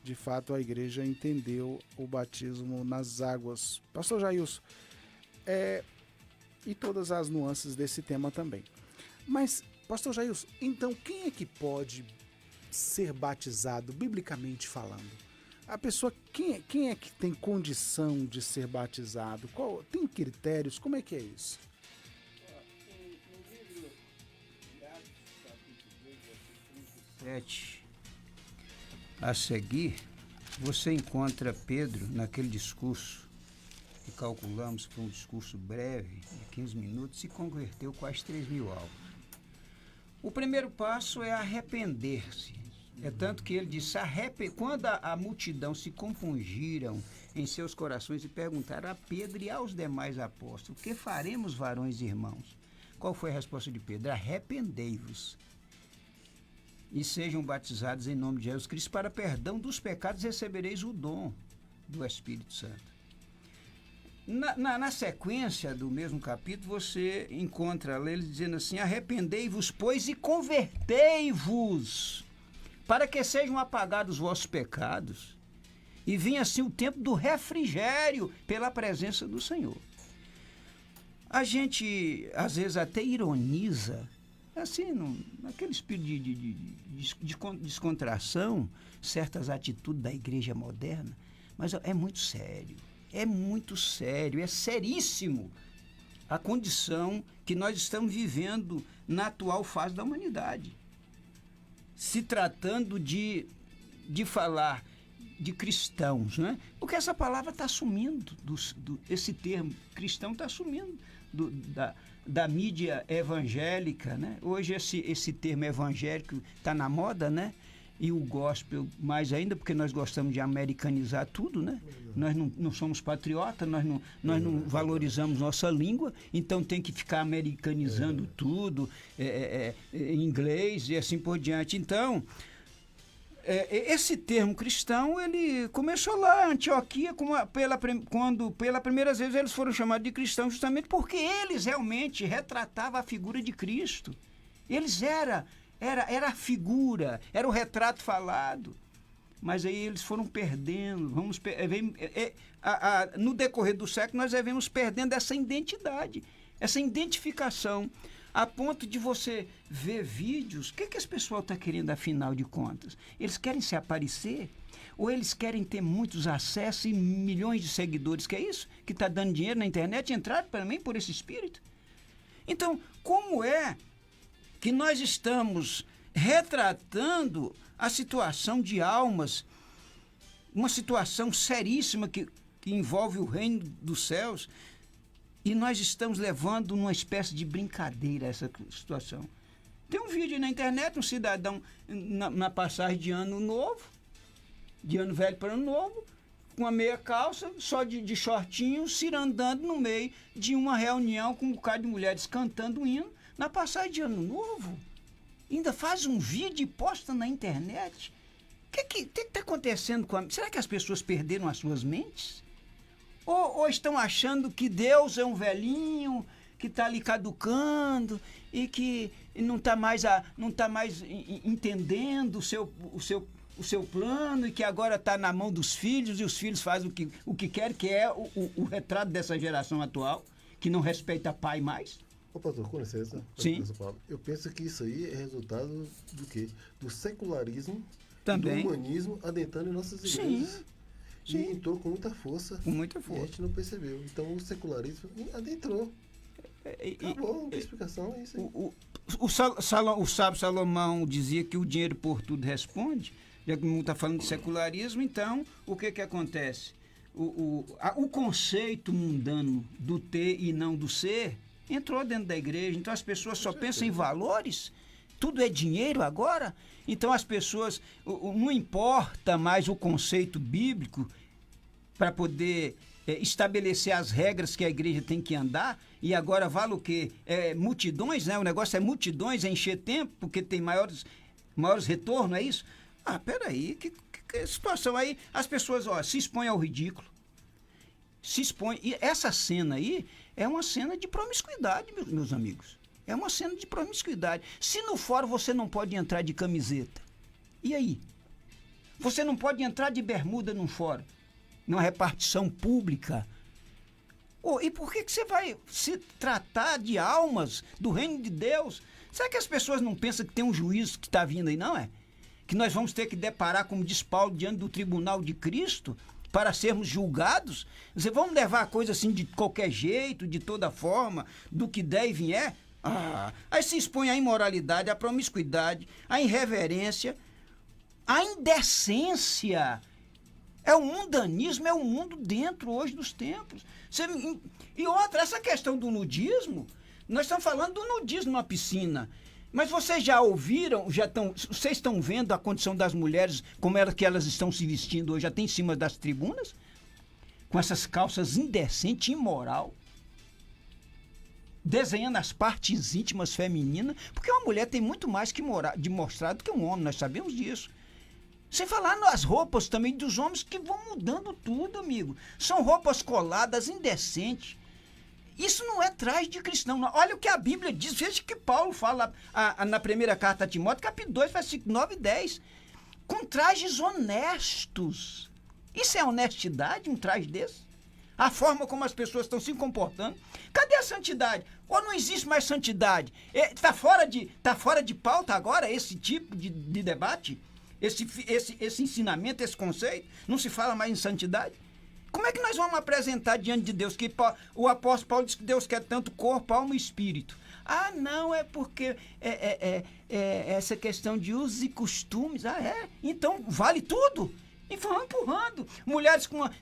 de fato a igreja entendeu o batismo nas águas. Pastor Jailson, e todas as nuances desse tema também. Mas, pastor Jailson, então quem é que pode ser batizado, biblicamente falando? A pessoa, quem é que tem condição de ser batizado? Tem critérios? Como é que é isso? A seguir, você encontra Pedro naquele discurso que calculamos que foi um discurso breve, de 15 minutos, e converteu quase 3.000 almas. O primeiro passo é arrepender-se. É tanto que ele disse, quando a multidão se compungiram em seus corações e perguntaram a Pedro e aos demais apóstolos, o que faremos, varões e irmãos? Qual foi a resposta de Pedro? Arrependei-vos e sejam batizados em nome de Jesus Cristo para perdão dos pecados, recebereis o dom do Espírito Santo. Na sequência do mesmo capítulo, você encontra lá ele dizendo assim, arrependei-vos, pois, e convertei-vos, para que sejam apagados os vossos pecados, e vinha assim o tempo do refrigério pela presença do Senhor. A gente, às vezes, até ironiza, assim, naquele espírito de descontração, certas atitudes da igreja moderna, mas é muito sério, é seríssimo a condição que nós estamos vivendo na atual fase da humanidade. Se tratando de falar de cristãos, né? Porque essa palavra está sumindo, esse termo cristão está sumindo da mídia evangélica, né? Hoje esse termo evangélico está na moda, né? E o gospel mais ainda, porque nós gostamos de americanizar tudo, né? Nós não somos patriotas, nós não valorizamos nossa língua, então tem que ficar americanizando tudo, em inglês e assim por diante. Então, esse termo cristão, ele começou lá em Antioquia, quando pela primeira vez eles foram chamados de cristãos, justamente porque eles realmente retratavam a figura de Cristo. Eles era a figura, era o retrato falado. Mas aí eles foram perdendo, no decorrer do século nós devemos perdendo essa identidade, essa identificação, a ponto de você ver vídeos. O que esse pessoal está querendo, afinal de contas? Eles querem se aparecer? Ou eles querem ter muitos acessos e milhões de seguidores? Que é isso? Que está dando dinheiro na internet? Entraram também por esse espírito? Então, como é que nós estamos retratando a situação de almas, uma situação seríssima que envolve o reino dos céus, e nós estamos levando uma espécie de brincadeira essa situação? Tem um vídeo na internet, um cidadão na passagem de ano novo, de ano velho para ano novo, com uma meia calça, só de shortinho, cirandando no meio de uma reunião com um bocado de mulheres cantando um hino, na passagem de ano novo. Ainda faz um vídeo e posta na internet. O que está acontecendo com será que as pessoas perderam as suas mentes? Ou estão achando que Deus é um velhinho que está ali caducando e que não está mais entendendo o seu plano, e que agora está na mão dos filhos, e os filhos fazem o que querem, que é o retrato dessa geração atual, que não respeita pai mais? Ô, pastor, com licença. Sim. Eu penso que isso aí é resultado do quê? Do secularismo, também, do humanismo adentrando em nossas igrejas. Sim. E entrou com muita força. Com muita força. E a gente não percebeu. Então o secularismo adentrou. Acabou, não tem explicação, é isso aí. O sábio Salomão dizia que o dinheiro por tudo responde. Já que o mundo está falando de secularismo, então o que acontece? o conceito mundano do ter e não do ser entrou dentro da igreja. Então as pessoas só pensam em valores, tudo é dinheiro agora. Então as pessoas, não importa mais o conceito bíblico para poder estabelecer as regras que a igreja tem que andar, e agora vale o quê? Multidões, né? O negócio é multidões, é encher tempo, porque tem maiores retornos, é isso? Peraí, que situação aí? As pessoas, se expõem ao ridículo, se expõem, e essa cena aí é uma cena de promiscuidade, meus amigos. É uma cena de promiscuidade. Se no fórum você não pode entrar de camiseta, e aí? Você não pode entrar de bermuda num fórum, numa repartição pública. E por que você vai se tratar de almas do reino de Deus? Será que as pessoas não pensam que tem um juízo que está vindo aí, não é? Que nós vamos ter que deparar, como diz Paulo, diante do tribunal de Cristo, para sermos julgados? Vamos levar a coisa assim de qualquer jeito, de toda forma, do que der e vier? Aí se expõe à imoralidade, à promiscuidade, à irreverência, à indecência. É o mundanismo, é o mundo dentro hoje dos tempos. E outra, essa questão do nudismo, nós estamos falando do nudismo na piscina. Mas vocês já ouviram, vocês estão vendo a condição das mulheres, como elas estão se vestindo hoje, até em cima das tribunas? Com essas calças indecentes, imoral, desenhando as partes íntimas femininas, porque uma mulher tem muito mais de mostrar do que um homem, nós sabemos disso. Sem falar nas roupas também dos homens, que vão mudando tudo, amigo. São roupas coladas, indecentes. Isso não é traje de cristão, não. Olha o que a Bíblia diz, veja que Paulo fala na primeira carta a Timóteo, capítulo 2, versículo 9 e 10. Com trajes honestos. Isso é honestidade, um traje desse? A forma como as pessoas estão se comportando. Cadê a santidade? Ou não existe mais santidade? Está fora de pauta agora esse tipo de debate? Esse ensinamento, esse conceito? Não se fala mais em santidade? Como é que nós vamos apresentar diante de Deus? Que o apóstolo Paulo diz que Deus quer tanto corpo, alma e espírito. Não, é porque essa questão de usos e costumes. Então vale tudo? E vão empurrando.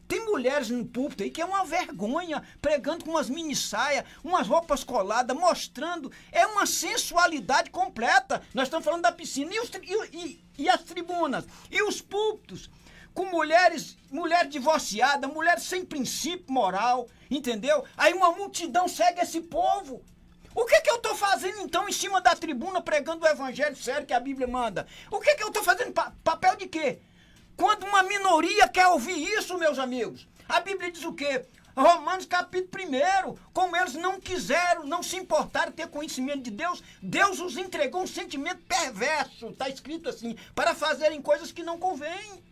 Tem mulheres no púlpito aí que é uma vergonha, pregando com umas mini saias, umas roupas coladas, mostrando. É uma sensualidade completa. Nós estamos falando da piscina. E as tribunas? E os púlpitos? Com mulheres divorciadas, mulheres sem princípio moral, entendeu? Aí uma multidão segue esse povo. O que eu estou fazendo então em cima da tribuna pregando o evangelho sério que a Bíblia manda? O que eu estou fazendo? Papel de quê? Quando uma minoria quer ouvir isso, meus amigos, a Bíblia diz o quê? Romanos capítulo 1, como eles não quiseram, não se importaram ter conhecimento de Deus, Deus os entregou um sentimento perverso, está escrito assim, para fazerem coisas que não convêm.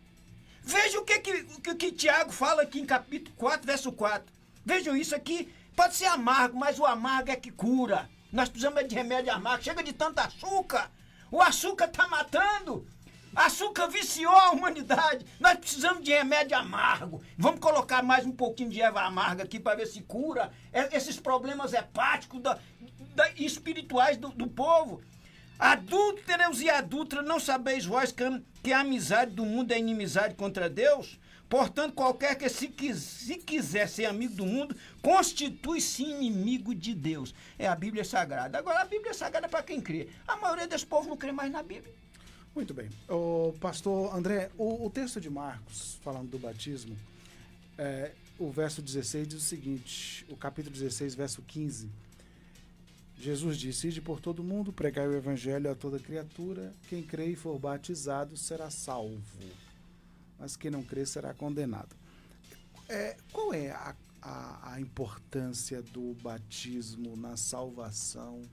Veja o que Tiago fala aqui em capítulo 4, verso 4. Vejam isso aqui, pode ser amargo, mas o amargo é que cura. Nós precisamos de remédio amargo, chega de tanto açúcar, o açúcar está matando. Açúcar viciou a humanidade. Nós precisamos de remédio amargo. Vamos colocar mais um pouquinho de erva amarga aqui para ver se cura esses problemas hepáticos espirituais do povo. Adúlteros e adúlteras, não sabeis vós que a amizade do mundo é inimizade contra Deus? Portanto, qualquer que se quiser ser amigo do mundo, constitui-se inimigo de Deus. É a Bíblia Sagrada. Agora, a Bíblia Sagrada é para quem crê. A maioria desse povo não crê mais na Bíblia. Muito bem. O pastor André, o texto de Marcos, falando do batismo, o verso 16 diz o seguinte, o capítulo 16, verso 15. Jesus disse, ide por todo mundo, pregai o evangelho a toda criatura, quem crê e for batizado será salvo, mas quem não crê será condenado. Qual é a importância do batismo na salvação?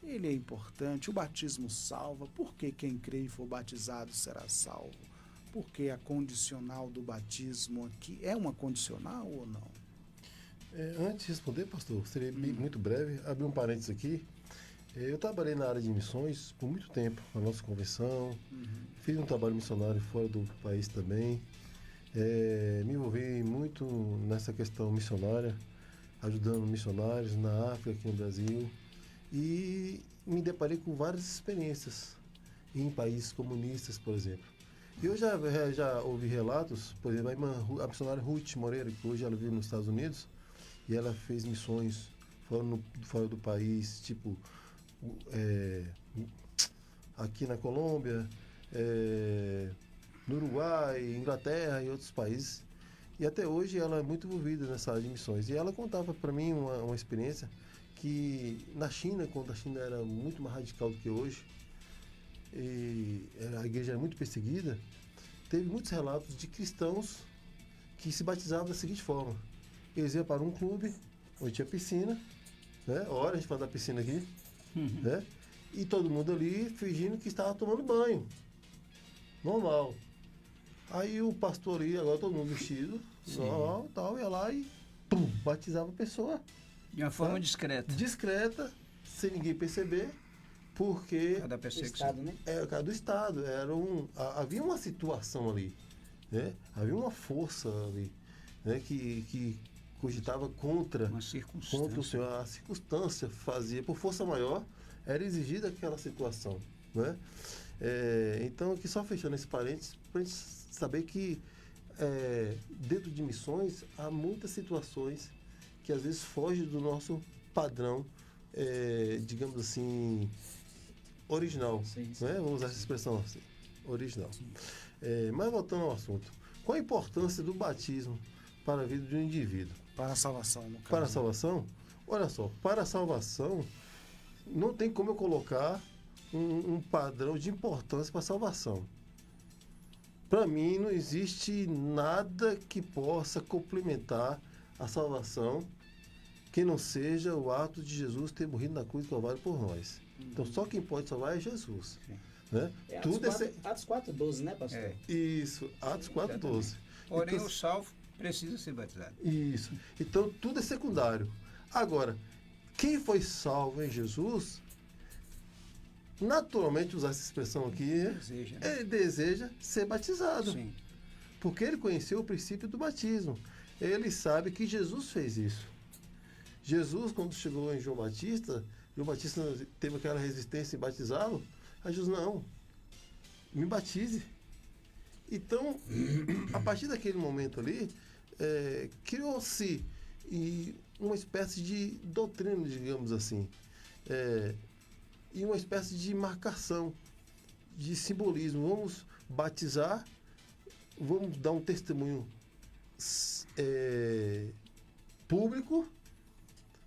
Ele é importante, o batismo salva, porque quem crê e for batizado será salvo. Porque a condicional do batismo aqui é uma condicional ou não? Antes de responder, pastor, seria muito breve, abrir um parênteses aqui. Eu trabalhei na área de missões por muito tempo, na nossa convenção, fiz um trabalho missionário fora do país também, me envolvi muito nessa questão missionária, ajudando missionários na África, aqui no Brasil. E me deparei com várias experiências em países comunistas, por exemplo. Eu já ouvi relatos, por exemplo, a missionária Ruth Moreira, que hoje ela vive nos Estados Unidos, e ela fez missões fora do país, tipo aqui na Colômbia, no Uruguai, Inglaterra e outros países. E até hoje ela é muito envolvida nessa área de missões. E ela contava para mim uma experiência que na China, quando a China era muito mais radical do que hoje, e a igreja era muito perseguida, teve muitos relatos de cristãos que se batizavam da seguinte forma: eles iam para um clube onde tinha piscina, né? Olha, a gente fala da piscina aqui, né? E todo mundo ali fingindo que estava tomando banho. Normal. Aí o pastor ali, agora todo mundo vestido, normal, tal, ia lá e pum, batizava a pessoa. De uma forma discreta. Discreta, sem ninguém perceber, porque... Cada perseguição. Estado, né? Por causa do Estado. Havia uma situação ali, né? Havia uma força ali, né? Que cogitava contra o Senhor. A circunstância fazia, por força maior, era exigida aquela situação, né? Então, aqui só fechando esse parênteses, para a gente saber que dentro de missões há muitas situações que às vezes fogem do nosso padrão, digamos assim, original. Sim. Né? Vamos usar essa expressão assim, original. Mas voltando ao assunto, qual a importância do batismo para a vida de um indivíduo? Para a salvação, no caso. Para a salvação? Olha só, para a salvação não tem como eu colocar um padrão de importância para a salvação. Para mim, não existe nada que possa complementar a salvação que não seja o ato de Jesus ter morrido na cruz do Calvário por nós. Então, só quem pode salvar é Jesus. Né? Atos 4:12, né, pastor? Isso, Atos 4:12. Porém, então, o salvo precisa ser batizado. Isso. Então, tudo é secundário. Agora, quem foi salvo em Jesus, naturalmente, usar essa expressão aqui, ele deseja ser batizado. Sim. Porque ele conheceu o princípio do batismo. Ele sabe que Jesus fez isso. Jesus, quando chegou em João Batista teve aquela resistência em batizá-lo. Aí Jesus, não, me batize. Então, a partir daquele momento ali, criou-se uma espécie de doutrina, digamos assim, e uma espécie de marcação, de simbolismo. Vamos batizar, vamos dar um testemunho público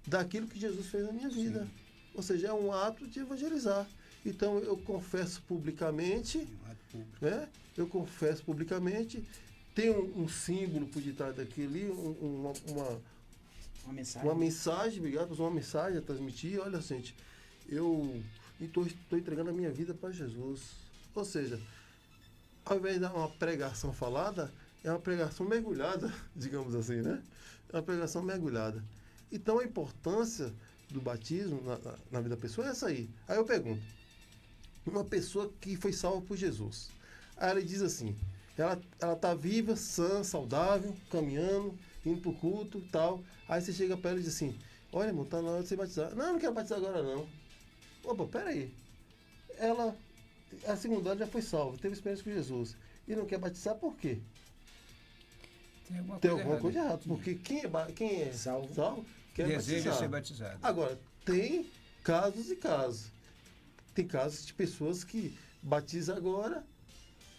daquilo que Jesus fez na minha vida. Sim. Ou seja, é um ato de evangelizar. Então, eu confesso publicamente, né? Eu confesso publicamente, tem um símbolo por detrás daquilo ali, uma mensagem, obrigado, uma mensagem a transmitir. Olha, gente, eu estou entregando a minha vida para Jesus. Ou seja, ao invés de dar uma pregação falada, é uma pregação mergulhada, digamos assim, né? É uma pregação mergulhada. Então, a importância do batismo na vida da pessoa é essa aí. Aí eu pergunto, uma pessoa que foi salva por Jesus, aí ela diz assim, ela está viva, sã, saudável, caminhando, indo para o culto e tal. Aí você chega para ela e diz assim, olha, irmão, está na hora de você batizar. Não quero batizar agora não. Opa, peraí. A segunda já foi salva, teve experiência com Jesus. E não quer batizar por quê? Tem alguma coisa errada. Porque quem é salvo quer deseja batizar. ser batizado. Agora, tem casos e casos. Tem casos de pessoas que batizam agora,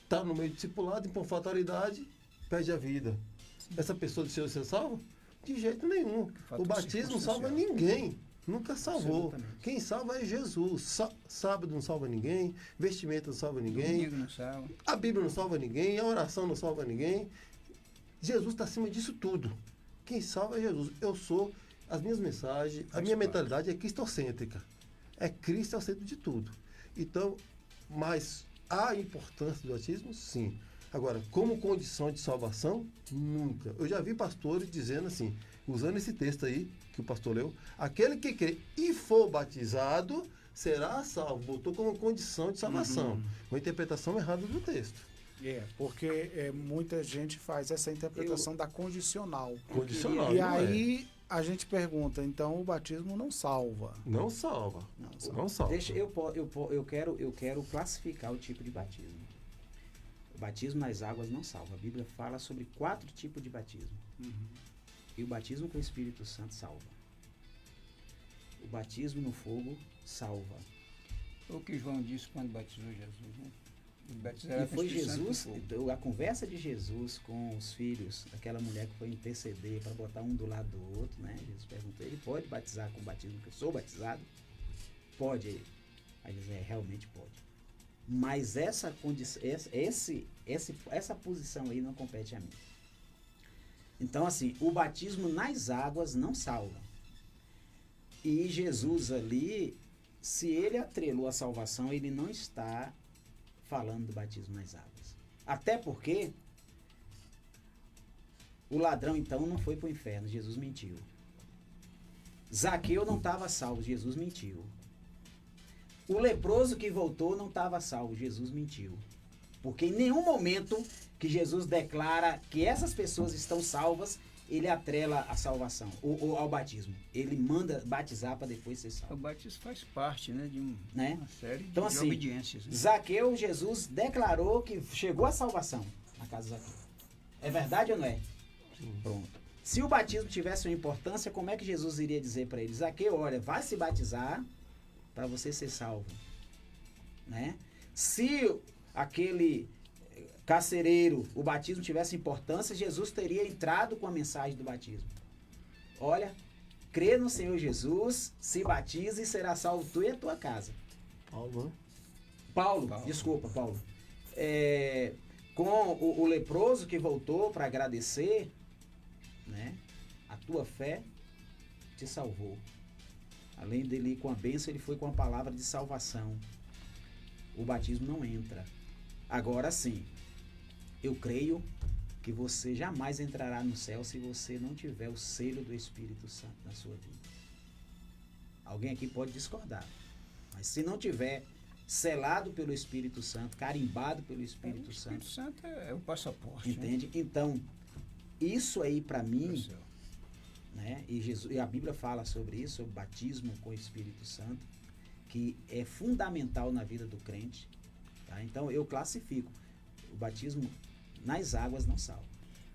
está no meio do discipulado, e por fatalidade, perde a vida. Sim. Essa pessoa deixou de ser salva? De jeito nenhum. O batismo não salva ninguém. Nunca salvou. Absolutamente. Quem salva é Jesus. Sábado não salva ninguém, vestimenta não salva ninguém, não salva. A Bíblia não salva ninguém, a oração não salva ninguém. Jesus está acima disso tudo. Quem salva é Jesus. As minhas mensagens, a minha mentalidade é cristocêntrica. É Cristo ao centro de tudo. Então, mas a importância do batismo, sim. Agora, como condição de salvação, nunca. Eu já vi pastores dizendo assim, usando esse texto aí, que o pastor leu, aquele que crê e for batizado, será salvo. Botou como condição de salvação. Uma interpretação errada do texto. Porque muita gente faz essa interpretação da condicional. Condicional. E aí a gente pergunta, então o batismo não salva. Não salva. Não salva. Deixa, eu quero classificar o tipo de batismo. batismo nas águas não salva. A Bíblia fala sobre 4 tipos de batismo. E o batismo com o Espírito Santo salva. O batismo no fogo salva. Foi o que João disse quando batizou Jesus, né? E foi Jesus, a conversa de Jesus com os filhos daquela mulher que foi interceder para botar um do lado do outro, né? Jesus perguntou, ele pode batizar com o batismo que eu sou batizado? Pode. Aí ele diz, realmente pode. Mas essa condição, essa posição aí não compete a mim. Então, assim, o batismo nas águas não salva. E Jesus ali, se ele atrelou a salvação, ele não está falando do batismo nas águas. Até porque o ladrão, então, não foi para o inferno, Jesus mentiu. Zaqueu não estava salvo, Jesus mentiu. O leproso que voltou não estava salvo, Jesus mentiu. Porque em nenhum momento que Jesus declara que essas pessoas estão salvas, ele atrela a salvação, ou ao batismo. Ele manda batizar para depois ser salvo. O batismo faz parte, né, de uma série então, de obediências. Né? Zaqueu, Jesus declarou que chegou a salvação na casa de Zaqueu. É verdade ou não é? Sim. Pronto. Se o batismo tivesse uma importância, como é que Jesus iria dizer para ele? Zaqueu, olha, vai se batizar para você ser salvo. Né? Se aquele carcereiro, o batismo tivesse importância, Jesus teria entrado com a mensagem do batismo. Olha, crê no Senhor Jesus, se batize e será salvo tu e a tua casa. Paulo, né? Paulo. Desculpa, Paulo. Com o leproso que voltou para agradecer, né? A tua fé te salvou. Além dele ir com a bênção, ele foi com a palavra de salvação. O batismo não entra. Agora sim, eu creio que você jamais entrará no céu se você não tiver o selo do Espírito Santo na sua vida. Alguém aqui pode discordar, mas se não tiver selado pelo Espírito Santo, carimbado pelo Espírito Santo. O Espírito Santo é o passaporte. Entende? Né? Então, isso aí para mim, né? E a Bíblia fala sobre isso, sobre o batismo com o Espírito Santo, que é fundamental na vida do crente. Tá? Então, eu classifico o batismo nas águas não salva.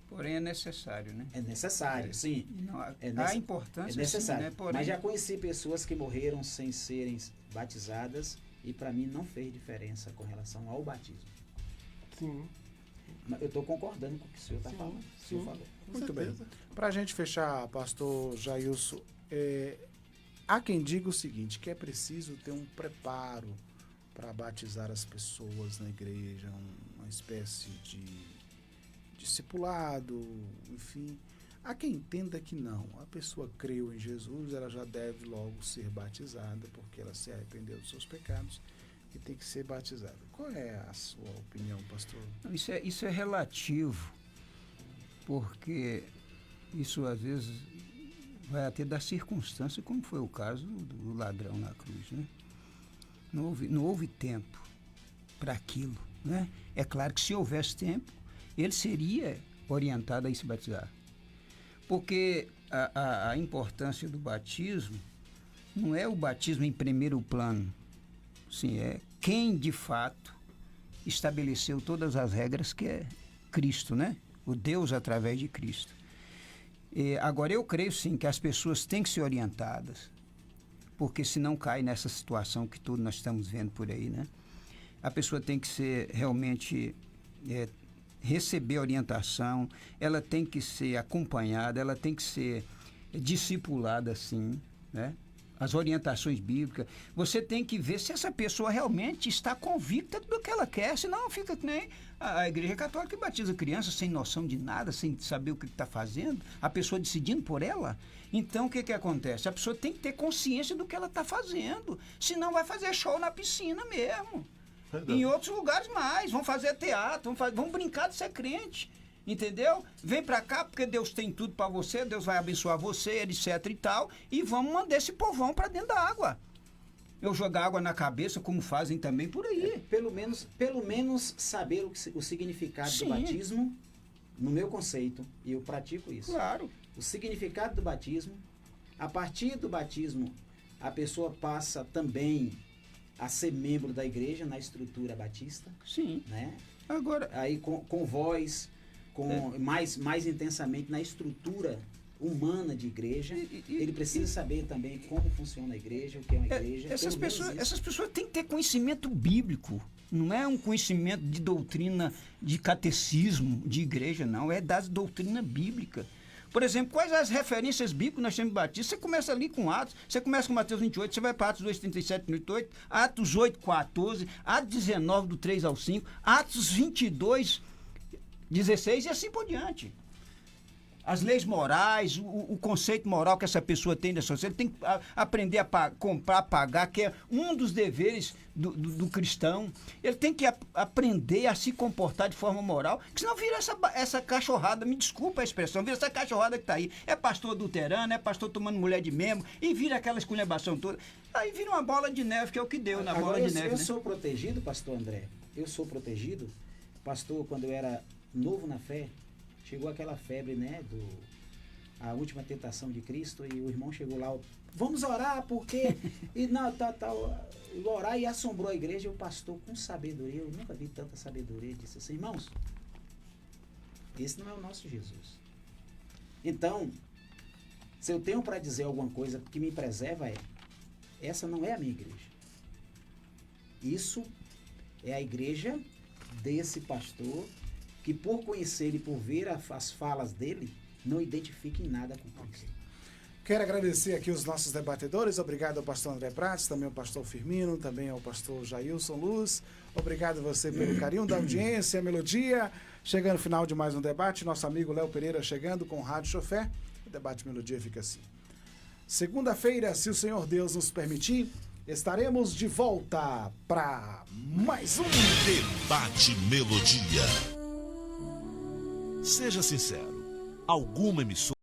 Porém, é necessário, né? É necessário, sim. Não, a importância é necessário. Sim, né? Porém... Mas já conheci pessoas que morreram sem serem batizadas e para mim não fez diferença com relação ao batismo. Sim. Eu estou concordando com o que o senhor está falando. O senhor falou. Muito bem. Para a gente fechar, pastor Jailson, há quem diga o seguinte, que é preciso ter um preparo para batizar as pessoas na igreja, uma espécie de discipulado, enfim. Há quem entenda que não. A pessoa creu em Jesus, ela já deve logo ser batizada, porque ela se arrependeu dos seus pecados e tem que ser batizada. Qual é a sua opinião, pastor? Isso é relativo, porque isso às vezes vai até da circunstância, como foi o caso do ladrão na cruz, né? Não houve tempo para aquilo, né? É claro que se houvesse tempo, ele seria orientado a ir se batizar. Porque a importância do batismo não é o batismo em primeiro plano. Sim, é quem de fato estabeleceu todas as regras, que é Cristo, né? O Deus através de Cristo. Agora, eu creio sim que as pessoas têm que ser orientadas, porque senão cai nessa situação que todos nós estamos vendo por aí, né? A pessoa tem que ser realmente... receber orientação, ela tem que ser acompanhada, ela tem que ser discipulada, sim, né? As orientações bíblicas. Você tem que ver se essa pessoa realmente está convicta do que ela quer, senão fica que nem a Igreja Católica que batiza criança sem noção de nada, sem saber o que está fazendo, a pessoa decidindo por ela. Então, o que que acontece? A pessoa tem que ter consciência do que ela está fazendo, senão vai fazer show na piscina mesmo. Em outros lugares mais, vão fazer teatro, vão brincar de ser crente, entendeu? Vem pra cá porque Deus tem tudo pra você, Deus vai abençoar você, etc e tal, e vamos mandar esse povão pra dentro da água. Eu jogar água na cabeça, como fazem também por aí. Pelo menos saber o significado Sim. do batismo, no meu conceito, e eu pratico isso. Claro. O significado do batismo, a partir do batismo, a pessoa passa também a ser membro da igreja na estrutura batista. Sim. Né? Agora, aí com voz, mais intensamente na estrutura humana de igreja. Ele precisa saber também como funciona a igreja, o que é uma igreja. Essas pessoas têm que ter conhecimento bíblico. Não é um conhecimento de doutrina, de catecismo, de igreja, não. É da doutrina bíblica. Por exemplo, quais as referências bíblicas nós temos batistas? Você começa ali com Atos, você começa com Mateus 28, você vai para Atos 2, 37, 38, Atos 8, 14, Atos 19, do 3 ao 5, Atos 22, 16 e assim por diante. As leis morais, o conceito moral que essa pessoa tem da sociedade, ele tem que aprender a comprar, pagar, que é um dos deveres do cristão. Ele tem que aprender a se comportar de forma moral, que senão vira essa cachorrada, me desculpa a expressão, vira essa cachorrada que está aí. É pastor adulterando, é pastor tomando mulher de membro, e vira aquela esculhambação toda. Aí vira uma bola de neve, que é o que deu na bola de neve. Eu sou protegido, pastor André, eu sou protegido. Pastor, quando eu era novo na fé, chegou aquela febre, né, a última tentação de Cristo, e o irmão chegou lá, vamos orar, porque... e não, orar, e assombrou a igreja, e o pastor, com sabedoria, eu nunca vi tanta sabedoria, disse assim, irmãos, esse não é o nosso Jesus. Então, se eu tenho para dizer alguma coisa que me preserva, essa não é a minha igreja. Isso é a igreja desse pastor, que por conhecer e por ver as falas dele, não identifica em nada com Cristo. Quero agradecer aqui os nossos debatedores. Obrigado ao pastor André Prates, também ao pastor Firmino, também ao pastor Jailson Luz. Obrigado a você pelo carinho da audiência, a Melodia. Chegando no final de mais um debate, nosso amigo Léo Pereira chegando com o Rádio Chofé. O debate Melodia fica assim. Segunda-feira, se o Senhor Deus nos permitir, estaremos de volta para mais um Debate Melodia. Seja sincero, alguma emissora